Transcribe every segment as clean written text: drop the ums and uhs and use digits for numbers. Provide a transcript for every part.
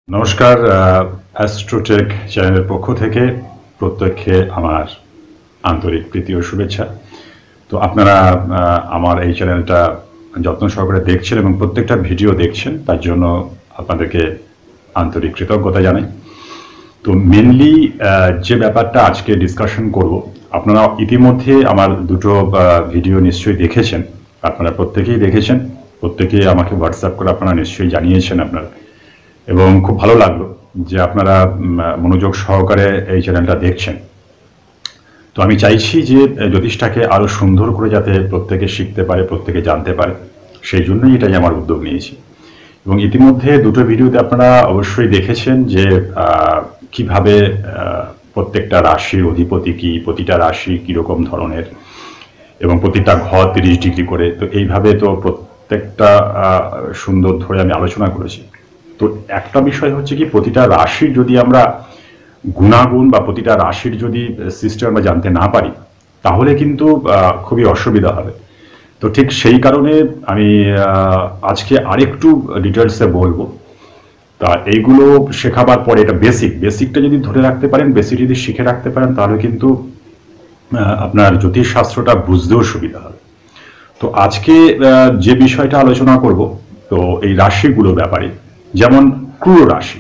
নমস্কার, অ্যাস্ট্রোটেক চ্যানেলের পক্ষ থেকে প্রত্যেককে আমার আন্তরিক প্রীতি ও শুভেচ্ছা। তো আপনারা আমার এই চ্যানেলটা যত্ন সহকারে দেখছেন এবং প্রত্যেকটা ভিডিও দেখছেন, তার জন্য আপনাদেরকে আন্তরিক কৃতজ্ঞতা জানাই। তো মেনলি যে ব্যাপারটা আজকে ডিসকাশন করব, আপনারা ইতিমধ্যে আমার দুটো ভিডিও নিশ্চয়ই দেখেছেন। আপনারা প্রত্যেকেই দেখেছেন, প্রত্যেকেই আমাকে হোয়াটসঅ্যাপ করে আপনারা নিশ্চয়ই জানিয়েছেন আপনারা, এবং খুব ভালো লাগলো যে আপনারা মনোযোগ সহকারে এই চ্যানেলটা দেখছেন। তো আমি চাইছি যে জ্যোতিষটাকে আরো সুন্দর করে যাতে প্রত্যেকে শিখতে পারে, প্রত্যেকে জানতে পারে, সেই জন্যই এটাই আমার উদ্যোগ নিয়েছি। এবং ইতিমধ্যে দুটো ভিডিওতে আপনারা অবশ্যই দেখেছেন যে কিভাবে প্রত্যেকটা রাশির অধিপতি কি, প্রতিটা রাশি কিরকম ধরনের, এবং প্রতিটা ঘর 30 ডিগ্রি করে। তো এইভাবে তো প্রত্যেকটা সুন্দর ধরে আমি আলোচনা করেছি। তো একটা বিষয় হচ্ছে কি, প্রতিটা রাশির যদি আমরা গুণাগুণ বা প্রতিটা রাশির যদি সিস্টেম আমরা জানতে না পারি, তাহলে কিন্তু খুবই অসুবিধা হবে। তো ঠিক সেই কারণে আমি আজকে আরেকটু ডিটেলসে বলবো। তা এইগুলো শেখাবার পরে, এটা বেসিকটা যদি ধরে রাখতে পারেন, বেসিক যদি শিখে রাখতে পারেন, তাহলে কিন্তু আপনার জ্যোতিষ শাস্ত্রটা বুঝতেও সুবিধা হবে। তো আজকে যে বিষয়টা আলোচনা করব, তো এই রাশিগুলো ব্যাপারে, যেমন ক্রুর রাশি।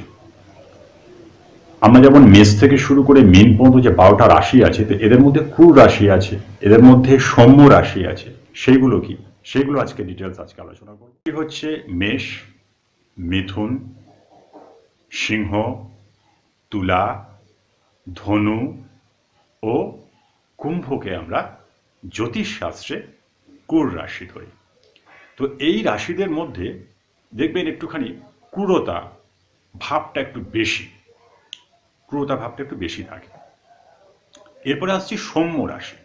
আমরা যেমন মেষ থেকে শুরু করে মীন পর্যন্ত যে 12টা রাশি আছে, তো এদের মধ্যে ক্রুর রাশি আছে, এদের মধ্যে সৌম্য রাশি আছে। সেইগুলো কি, সেইগুলো আজকে ডিটেলস আজকে আলোচনা করব। হচ্ছে মেষ, মিথুন, সিংহ, তুলা, ধনু ও কুম্ভকে আমরা জ্যোতিষ শাস্ত্রে ক্রুর রাশি ধরি। তো এই রাশিদের মধ্যে দেখবেন একটুখানি ক্রূরতা ভাবটা একটু বেশি, ক্রূরতা ভাবটা একটু বেশি থাকে। এরপরে আসছি সৌম্য রাশি।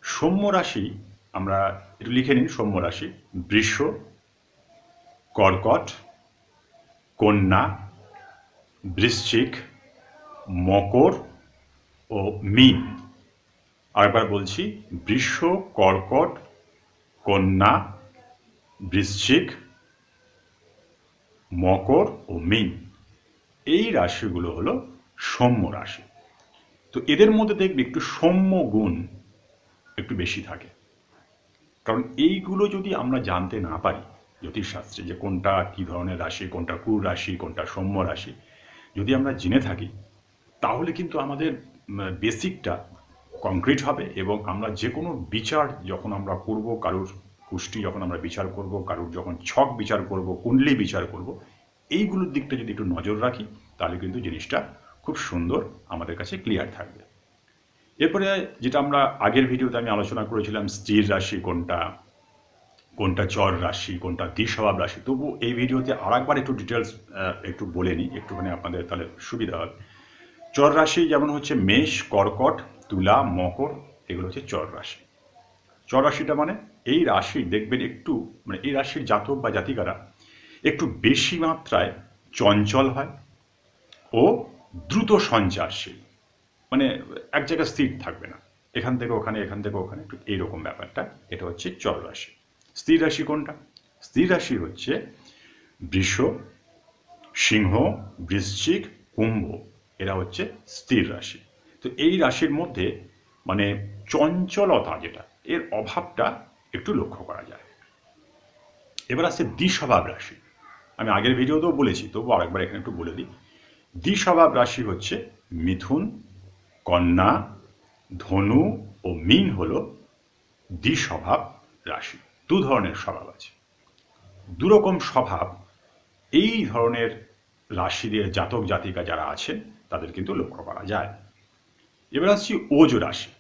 সৌম্য রাশি আমরা একটু লিখে নিন। সৌম্য রাশি বৃষ, কর্কট, কন্যা, বৃশ্চিক, মকর ও মীন। আরেকবার বলছি, বৃষ, কর্কট, কন্যা, বৃশ্চিক, মকর ও মীন। এই রাশিগুলো হলো সৌম্য রাশি। তো এদের মধ্যে দেখবে একটু সৌম্য গুণ একটু বেশি থাকে। কারণ এইগুলো যদি আমরা জানতে না পারি জ্যোতিষশাস্ত্রে, যে কোনটা কি ধরনের রাশি, কোনটা ক্রুর রাশি, কোনটা সৌম্য রাশি, যদি আমরা জেনে থাকি, তাহলে কিন্তু আমাদের বেসিকটা কংক্রিট হবে। এবং আমরা যে কোনো বিচার যখন আমরা করব, কারুর কুষ্টি যখন আমরা বিচার করব, কারুর যখন ছক বিচার করব, কুণ্ডলী বিচার করব, এইগুলোর দিকটা যদি একটু নজর রাখি, তাহলে কিন্তু জিনিসটা খুব সুন্দর আমাদের কাছে ক্লিয়ার থাকবে। এরপরে যেটা আমরা আগের ভিডিওতে আমি আলোচনা করেছিলাম, স্থির রাশি কোনটা, কোনটা চর রাশি, কোনটা দ্বিস্বভাব রাশি। তবু এই ভিডিওতে আরেকবার একটু ডিটেলস একটু বলে নিই, একটুখানি আপনাদের তাহলে সুবিধা হবে। চর রাশি যেমন হচ্ছে মেষ, কর্কট, তুলা, মকর, এগুলো হচ্ছে চর রাশি। চর রাশিটা মানে এই রাশি দেখবেন একটু, মানে এই রাশির জাতক বা জাতিকারা একটু বেশি মাত্রায় চঞ্চল হয় ও দ্রুত সঞ্চারশীল। মানে এক জায়গায় স্থির থাকবে না, এখান থেকে ওখানে, এখান থেকে ওখানে, একটু এইরকম ব্যাপারটা। এটা হচ্ছে চর রাশি। স্থির রাশি কোনটা? স্থির রাশি হচ্ছে বৃষ, সিংহ, বৃশ্চিক, কুম্ভ। এরা হচ্ছে স্থির রাশি। তো এই রাশির মধ্যে মানে চঞ্চলতা যেটা, এর অভাবটা একটু লক্ষ্য করা যায়। এবার আসছে দ্বিস্বভাব রাশি। আমি আগের ভিডিওতেও বলেছি, তবু আরেকবার এখানে একটু বলে দিই। দ্বিস্বভাব রাশি হচ্ছে মিথুন, কন্যা, ধনু ও মীন হলো দ্বিস্বভাব রাশি। দু ধরনের স্বভাব আছে, দুরকম স্বভাব এই ধরনের রাশিদের জাতক জাতিকা যারা আছেন তাদের কিন্তু লক্ষ্য করা যায়। এবার আসছি ওজ রাশি,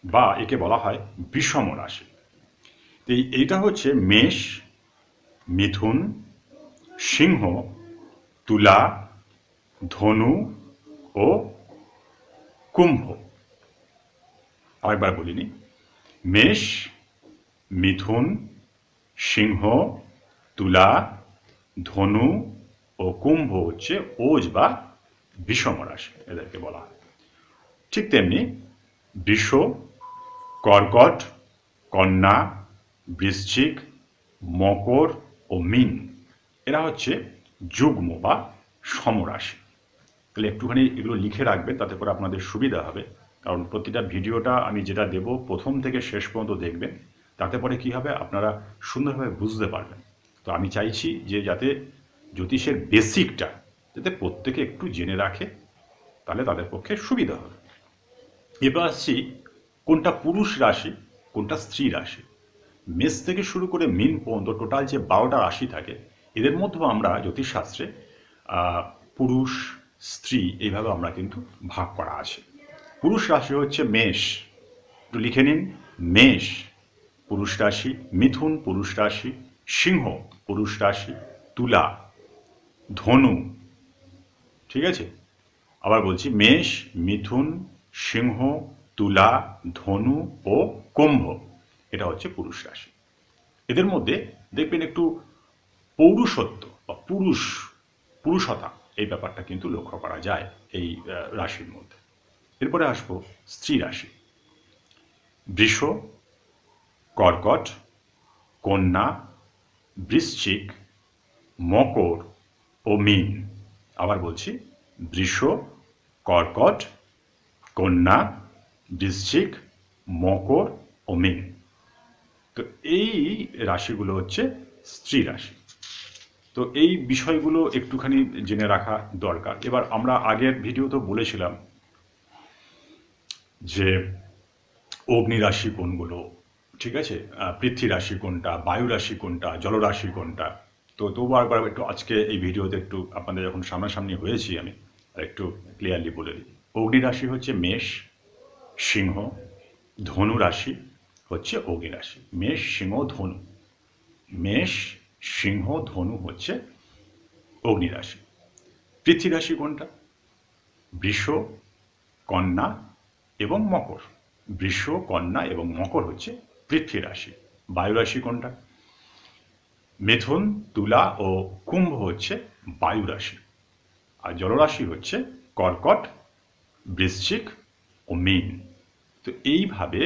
বা একে বলা হয় বিষম রাশি। তো এইটা হচ্ছে মেষ, মিথুন, সিংহ, তুলা, ধনু ও কুম্ভ। আরেকবার বলিনি, মেষ, মিথুন, সিংহ, তুলা, ধনু ও কুম্ভ হচ্ছে ওজ বা বিষম রাশি, এদেরকে বলা হয়। ঠিক তেমনি বৃষ, কর্কট, কন্যা, বৃশ্চিক, মকর ও মীন, এরা হচ্ছে যুগ্ম বা সমরাশি। তাহলে একটুখানি এগুলো লিখে রাখবেন, তাতে করে আপনাদের সুবিধা হবে। কারণ প্রতিটা ভিডিওটা আমি যেটা দেব প্রথম থেকে শেষ পর্যন্ত দেখবেন, তাতে পরে কী হবে আপনারা সুন্দরভাবে বুঝতে পারবেন। তো আমি চাইছি যে যাতে জ্যোতিষের বেসিকটা যাতে প্রত্যেকে একটু জেনে রাখে, তাহলে তাদের পক্ষে সুবিধা হবে। এবার আসছি কোনটা পুরুষ রাশি কোনটা স্ত্রী রাশি। মেষ থেকে শুরু করে মীন পর্যন্ত টোটাল যে 12টা রাশি থাকে, এদের মধ্যেও আমরা জ্যোতিষশাস্ত্রে পুরুষ স্ত্রী এইভাবে আমরা কিন্তু ভাগ করা আছে। পুরুষ রাশি হচ্ছে মেষ, একটু লিখে নিন, মেষ পুরুষ রাশি, মিথুন পুরুষ রাশি, সিংহ পুরুষ রাশি, তুলা, ধনু, ঠিক আছে? আবার বলছি, মেষ, মিথুন, সিংহ, তুলা, ধনু ও কুম্ভ, এটা হচ্ছে পুরুষ রাশি। এদের মধ্যে দেখবেন একটু পৌরুষত্ব বা পুরুষতা এই ব্যাপারটা কিন্তু লক্ষ্য করা যায় এই রাশির মধ্যে। এরপরে আসবো স্ত্রী রাশি। বৃষ, কর্কট, কন্যা, বৃশ্চিক, মকর ও মীন। আবার বলছি, বৃষ, কর্কট, কন্যা, বৃশ্চিক, মকর ও মীন। তো এই রাশিগুলো হচ্ছে স্ত্রী রাশি। তো এই বিষয়গুলো একটুখানি জেনে রাখা দরকার। এবার আমরা আগের ভিডিওতে বলেছিলাম যে অগ্নি রাশি কোনগুলো, ঠিক আছে, পৃথ্বী রাশি কোনটা, বায়ু রাশি কোনটা, জলরাশি কোনটা। তো তবু একবার একটু আজকে এই ভিডিওতে একটু আপনাদের যখন সামনাসামনি হয়েছি আমি একটু ক্লিয়ারলি বলে দিই। অগ্নি রাশি হচ্ছে মেষ, সিংহ, ধনু রাশি হচ্ছে অগ্নি রাশি। মেষ, সিংহ, ধনু। মেষ, সিংহ, ধনু হচ্ছে অগ্নি রাশি। পৃথ্বী রাশি কোনটা? বৃষ, কন্যা এবং মকর। বৃষ, কন্যা এবং মকর হচ্ছে পৃথ্বী রাশি। বায়ু রাশি কোনটা? মিথুন, তুলা ও কুম্ভ হচ্ছে বায়ু রাশি। আর জলরাশি হচ্ছে কর্কট, বৃশ্চিক ও মীন। তো এইভাবে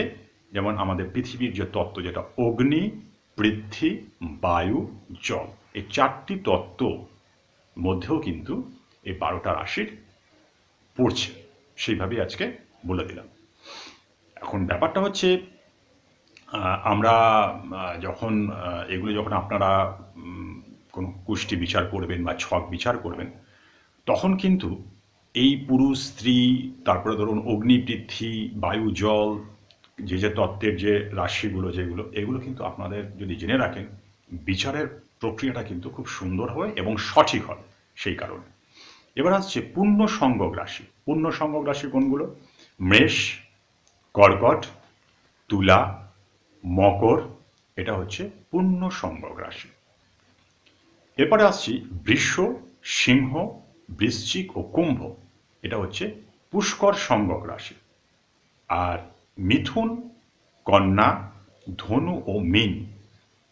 যেমন আমাদের পৃথিবীর যে তত্ত্ব, যেটা অগ্নি, পৃথ্বী, বায়ু, জল, এই 4টি তত্ত্ব মধ্যেও কিন্তু এই 12টা রাশির পড়ছে। সেইভাবেই আজকে বলে দিলাম। এখন ব্যাপারটা হচ্ছে আমরা যখন এগুলো যখন আপনারা কোনো কুষ্টি বিচার করবেন বা ছক বিচার করবেন, তখন কিন্তু এই পুরুষ স্ত্রী, তারপরে ধরুন অগ্নি, পৃথ্বী, বায়ু, জল, যে যে তত্ত্বের যে রাশিগুলো যেগুলো, এগুলো কিন্তু আপনাদের যদি জেনে রাখেন, বিচারের প্রক্রিয়াটা কিন্তু খুব সুন্দর হয় এবং সঠিক হয়। সেই কারণে এবার আসছে পূর্ণ সংযোগ রাশি। পূর্ণ সংযোগ রাশি কোনগুলো? মেষ, কর্কট, তুলা, মকর, এটা হচ্ছে পূর্ণ সংযোগ রাশি। এরপরে আসছি বৃষ, সিংহ, বৃশ্চিক ও কুম্ভ, এটা হচ্ছে পুষ্কর সংযোগ রাশি। আর মিথুন, কন্যা, ধনু ও মীন,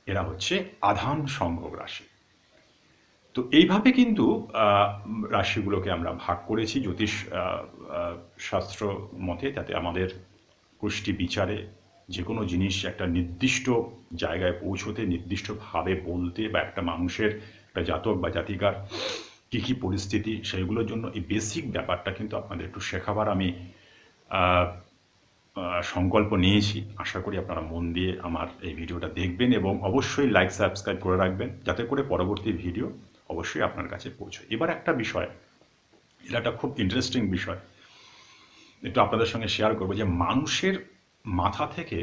এরা হচ্ছে আধান সংযোগ রাশি। তো এইভাবে কিন্তু রাশিগুলোকে আমরা ভাগ করেছি জ্যোতিষ শাস্ত্র মতে, যাতে আমাদের কুষ্টি বিচারে যে কোনো জিনিস একটা নির্দিষ্ট জায়গায় পৌঁছতে, নির্দিষ্টভাবে বলতে, বা একটা মানুষের একটা জাতক বা জাতিকার কী কী পরিস্থিতি, সেইগুলোর জন্য এই বেসিক ব্যাপারটা কিন্তু আপনাদের একটু শেখাবার আমি সংকল্প নিয়েছি। আশা করি আপনারা মন দিয়ে আমার এই ভিডিওটা দেখবেন এবং অবশ্যই লাইক সাবস্ক্রাইব করে রাখবেন, যাতে করে পরবর্তী ভিডিও অবশ্যই আপনার কাছে পৌঁছয়। এবার একটা বিষয়, এটা একটা খুব ইন্টারেস্টিং বিষয়, একটু আপনাদের সঙ্গে শেয়ার করবো, যে মানুষের মাথা থেকে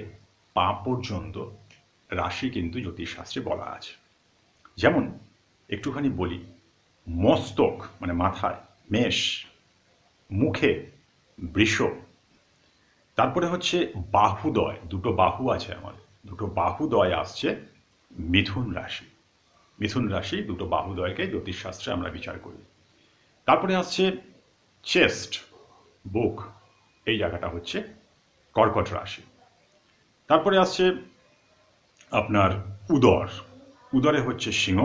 পা পর্যন্ত রাশি কিন্তু জ্যোতিষশাস্ত্রে বলা আছে। যেমন একটুখানি বলি, মস্তক মানে মাথায় মেষ, মুখে বৃষ, তারপরে হচ্ছে বাহুদয়, দুটো বাহু আছে আমাদের, দুটো বাহুদয় আসছে মিথুন রাশি। মিথুন রাশি দুটো বাহুদয়কে জ্যোতিষশাস্ত্রে আমরা বিচার করি। তারপরে আসছে চেস্ট, বুক, এই জায়গাটা হচ্ছে কর্কট রাশি। তারপরে আসছে আপনার উদর, উদরে হচ্ছে সিংহ।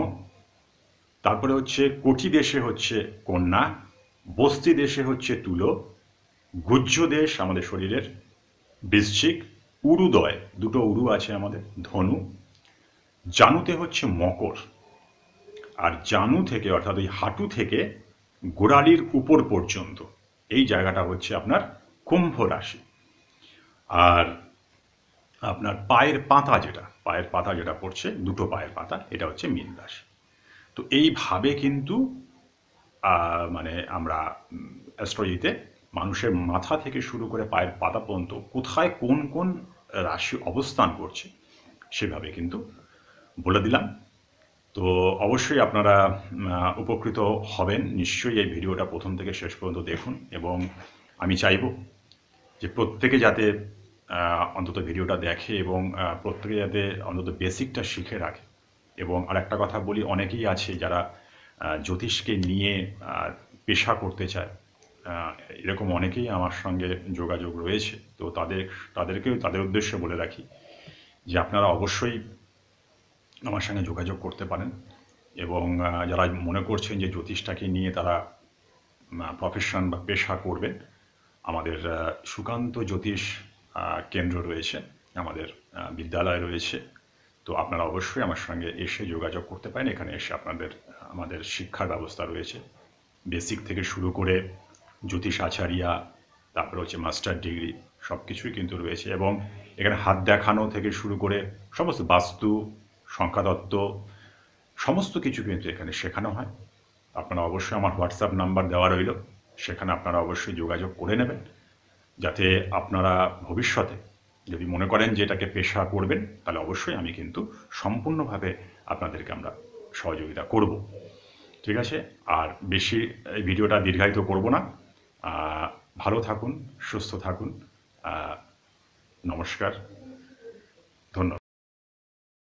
তারপরে হচ্ছে কটি দেশে হচ্ছে কন্যা, বস্তি দেশে হচ্ছে তুলো, গুহ্য দেশ আমাদের শরীরের বৃশ্চিক, উরুদয়, দুটো উরু আছে আমাদের, ধনু, জানুতে হচ্ছে মকর। আর জানু থেকে অর্থাৎ ওই হাঁটু থেকে গোড়ালির উপর পর্যন্ত এই জায়গাটা হচ্ছে আপনার কুম্ভ রাশি। আর আপনার পায়ের পাতা যেটা পড়ছে, দুটো পায়ের পাতা, এটা হচ্ছে মীন রাশি। তো এইভাবে কিন্তু মানে আমরা অ্যাস্ট্রোলজিতে মানুষের মাথা থেকে শুরু করে পায়ের পাতা পর্যন্ত কোথায় কোন কোন রাশি অবস্থান করছে সেভাবে কিন্তু বলে দিলাম। তো অবশ্যই আপনারা উপকৃত হবেন নিশ্চয়ই। এই ভিডিওটা প্রথম থেকে শেষ পর্যন্ত দেখুন এবং আমি চাইব যে প্রত্যেকে যাতে অন্তত ভিডিওটা দেখে এবং প্রত্যেকে যাতে অন্তত বেসিকটা শিখে রাখে। এবং আরেকটা কথা বলি, অনেকেই আছে যারা জ্যোতিষকে নিয়ে পেশা করতে চায়, এরকম অনেকেই আমার সঙ্গে যোগাযোগ রয়েছে। তো তাদেরকেও তাদের উদ্দেশ্যে বলে রাখি যে আপনারা অবশ্যই আমার সঙ্গে যোগাযোগ করতে পারেন। এবং যারা মনে করছেন যে জ্যোতিষটাকে নিয়ে তারা প্রফেশন বা পেশা করবেন, আমাদের সুকান্ত জ্যোতিষ কেন্দ্র রয়েছে, আমাদের বিদ্যালয় রয়েছে। তো আপনারা অবশ্যই আমার সঙ্গে এসে যোগাযোগ করতে পারেন। এখানে এসে আমাদের শিক্ষার ব্যবস্থা রয়েছে, বেসিক থেকে শুরু করে জ্যোতিষ আচারিয়া, তারপরে হচ্ছে মাস্টার ডিগ্রি, সব কিছুই কিন্তু রয়েছে। এবং এখানে হাত দেখানো থেকে শুরু করে সমস্ত বাস্তু, সংখ্যাতত্ত্ব, সমস্ত কিছু কিন্তু এখানে শেখানো হয়। আপনারা অবশ্যই আমার হোয়াটসঅ্যাপ নাম্বার দেওয়া রইল, সেখানে আপনারা অবশ্যই যোগাযোগ করে নেবেন, যাতে আপনারা ভবিষ্যতে যদি মনে করেন যে এটাকে পেশা করবেন, তাহলে অবশ্যই আমি কিন্তু সম্পূর্ণভাবে আপনাদেরকে আমরা সহযোগিতা করব। ঠিক আছে? আর বেশি এই ভিডিওটা দীর্ঘায়িত করব না। ভালো থাকুন, সুস্থ থাকুন। নমস্কার।